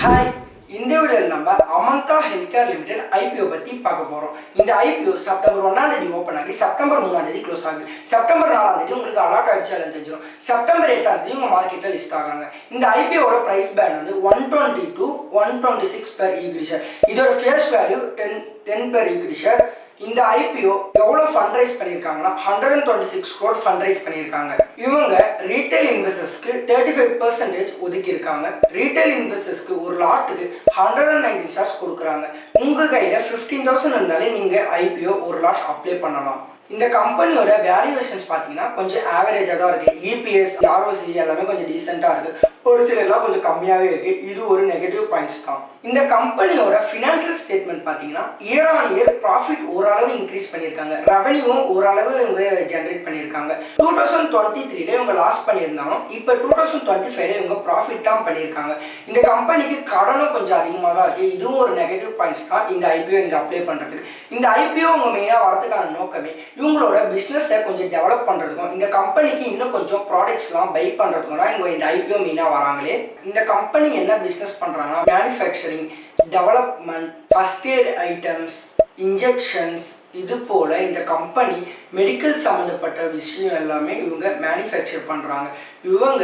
Hi, இந்த வீடியோவில் நம்ம அமந்தா ஹெல்த்கேர் லிமிடெட் ஐபிஓ பற்றி பார்க்க போகிறோம். இந்த ஐபிஓ செப்டம்பர் 1 ஓப்பன் ஆகி செப்டம்பர் 3 க்ளோஸ் ஆகுது. செப்டம்பர் 4 உங்களுக்கு அலாட் ஆகிடுச்சு எல்லாம் தெரிஞ்சிடும். செப்டம்பர் 8 உங்கள் மார்க்கெட்டில் லிஸ்ட் ஆகிறாங்க. இந்த ஐபிஓட ப்ரைஸ் பேண்ட் வந்து 120 to 126 பெர் ஈக்விட்டி ஷேர். இதோட face value 10 per equity share. இந்த ஐபிஓ எவ்வளோ ஃபண்ட் ரைஸ் பண்ணியிருக்காங்கன்னா 126 crore ஃபண்ட் ரைஸ் பண்ணியிருக்காங்க. இவங்க ரீட்டைல் இன்வெஸ்டர்ஸ்க்கு 35% ஒதுக்கியிருக்காங்க. ரீட்டைல் இன்வெஸ்டர்ஸ்க்கு ஒரு லாட்டுக்கு 119 ஷேர்ஸ் கொடுக்குறாங்க. உங்கள் கையில் 15,000 இருந்தாலே நீங்கள் ஐபிஓ ஒரு லாட் அப்ளை பண்ணலாம். இந்த கம்பெனியோட வேல்யூவேஷன்ஸ் பார்த்தீங்கன்னா கொஞ்சம் ஆவரேஜாக தான் இருக்குது. இபிஎஸ், ஆர்ஓசி எல்லாமே கொஞ்சம் டீசெண்டாக இருக்குது. ஒரு சிலர்லாம் கொஞ்சம் கம்மியாகவே இருக்குது. இது ஒரு நெகட்டிவ் பாயிண்ட்ஸ் தான். இந்த கம்பெனியோட ஃபினான்ஷியல் ஸ்டேட்மெண்ட் பார்த்தீங்கன்னா இயர் ஆன் இயர் ப்ராஃபிட் ஓரளவு இன்க்ரீஸ் பண்ணியிருக்காங்க. ரெவன்யூவும் ஓரளவு இவங்க ஜென்ரேட் பண்ணியிருக்காங்க. 2023 இவங்க லாஸ் பண்ணியிருந்தாலும் இப்போ 2025 இவங்க ப்ராஃபிட் தான் பண்ணியிருக்காங்க. இந்த கம்பெனிக்கு கடனும் கொஞ்சம் அதிகமாக தான் இருக்குது. இதுவும் ஒரு நெகட்டிவ் பாயிண்ட்ஸ் தான் இந்த ஐபிஓ நீங்கள் அப்ளை பண்ணுறதுக்கு. இந்த ஐபிஓ உங்க மெயினாக வரதுக்கான நோக்கமே இவங்களோட பிஸ்னஸை கொஞ்சம் டெவலப் பண்ணுறதுக்கும் இந்த கம்பெனிக்கு இன்னும் கொஞ்சம் ப்ராடக்ட்ஸ்லாம் பை பண்ணுறதுக்கும் தான் இவங்க இந்த ஐபிஓ மெயினாக வராங்களே. இந்த கம்பெனி என்ன பிஸ்னஸ் பண்ணுறாங்கன்னா manufacturing, development, first eight items, injections, இது போல் இந்த கம்பெனி மெடிக்கல் சம்மந்தப்பட்ட விஷயம் எல்லாமே இவங்க மேனுஃபேக்சர் பண்ணுறாங்க. இவங்க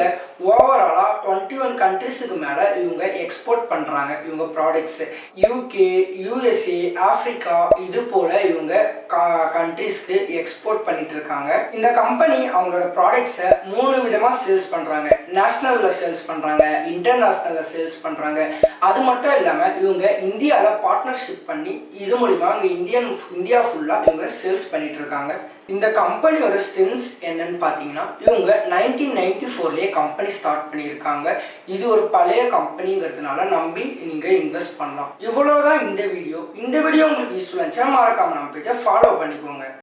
ஓவராலாக 21 கண்ட்ரிஸுக்கு மேலே இவங்க எக்ஸ்போர்ட் பண்ணுறாங்க. இவங்க ப்ராடக்ட்ஸு யூகே, யூஎஸ்ஏ, ஆஃப்ரிக்கா, இது போல் இவங்க கண்ட்ரிஸ்க்கு எக்ஸ்போர்ட் பண்ணிட்டு இருக்காங்க. இந்த கம்பெனி அவங்களோட ப்ராடக்ட்ஸை 3 விதமாக சேல்ஸ் பண்ணுறாங்க. நேஷ்னலில் சேல்ஸ் பண்ணுறாங்க, இன்டர்நேஷ்னலில் சேல்ஸ் பண்ணுறாங்க. அது மட்டும் இல்லாமல் இவங்க இந்தியாவில் பார்ட்னர்ஷிப் பண்ணி இது மூலிமா இங்கே இந்தியா ஃபுல்லாக இவங்க சேல்ஸ் பண்ணிட்டு இருக்காங்க. இந்த கம்பெனியோட ஸ்ட்ரென்த்ஸ் என்னன்னு பார்த்தீங்கன்னா இவங்க 1994 கம்பெனி ஸ்டார்ட் பண்ணியிருக்காங்க. இது ஒரு பழைய கம்பெனிங்கிறதுனால நம்பி நீங்கள் இன்வெஸ்ட் பண்ணலாம். இவ்வளோதான் இந்த வீடியோ. இந்த வீடியோ உங்களுக்கு யூஸ்ஃபுல்லாக இருந்துச்சுன்னா மறக்காம நம்ம பேஜை ஃபாலோ பண்ணிக்கோங்க.